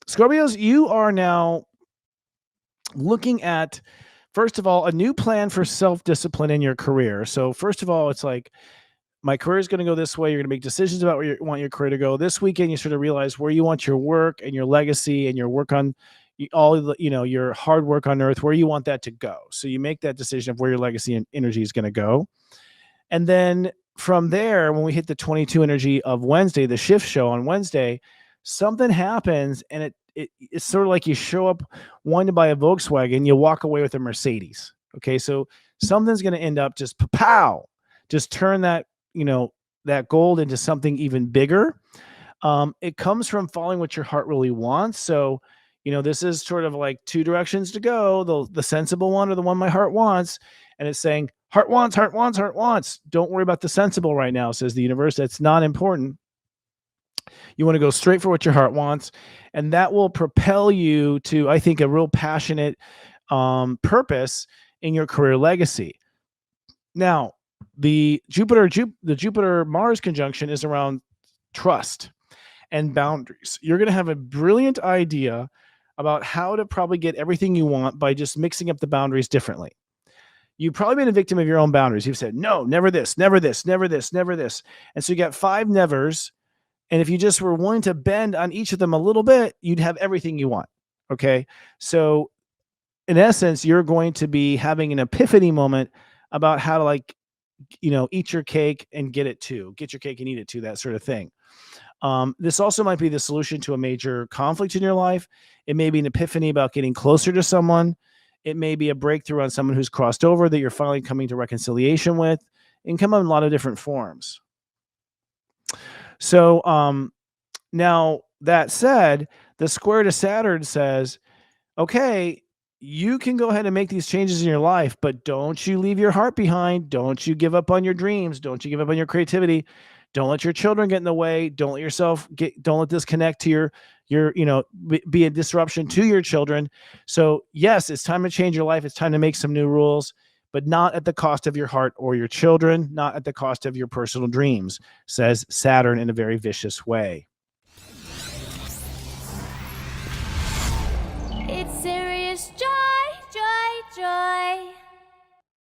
Scorpios, you are now looking at, first of all, a new plan for self-discipline in your career. So first of all, it's like, my career is going to go this way. You're going to make decisions about where you want your career to go. This weekend, you sort of realize where you want your work and your legacy and your work on all the, your hard work on earth, where you want that to go. So you make that decision of where your legacy and energy is going to go. And then from there, when we hit the 22 energy of Wednesday, the shift show on Wednesday, something happens, and it's sort of like you show up wanting to buy a Volkswagen, you walk away with a Mercedes. Okay, so something's going to end up just pow, just turn that that gold into something even bigger. It comes from following what your heart really wants. So this is sort of like two directions to go: the sensible one or the one my heart wants. And it's saying heart wants, heart wants, heart wants. Don't worry about the sensible right now, says the universe. That's not important. You want to go straight for what your heart wants, and that will propel you to, I think, a real passionate purpose in your career legacy. Now, the Jupiter Mars conjunction is around trust and boundaries. You're going to have a brilliant idea about how to probably get everything you want by just mixing up the boundaries differently. You've probably been a victim of your own boundaries. You've said, no, never this, never this, never this, never this. And so you got 5 nevers. And if you just were willing to bend on each of them a little bit, you'd have everything you want. Okay. So in essence, you're going to be having an epiphany moment about how to eat your cake and get it too. Get your cake and eat it too, that sort of thing. This also might be the solution to a major conflict in your life. It may be an epiphany about getting closer to someone. It may be a breakthrough on someone who's crossed over that you're finally coming to reconciliation with. It can come in a lot of different forms. So now that said, the square to Saturn says, okay, you can go ahead and make these changes in your life, but don't you leave your heart behind. Don't you give up on your dreams. Don't you give up on your creativity. Don't let your children get in the way. Don't let this connect to be a disruption to your children. So yes, it's time to change your life. It's time to make some new rules, but not at the cost of your heart or your children, not at the cost of your personal dreams, says Saturn in a very vicious way. It's serious joy, joy, joy.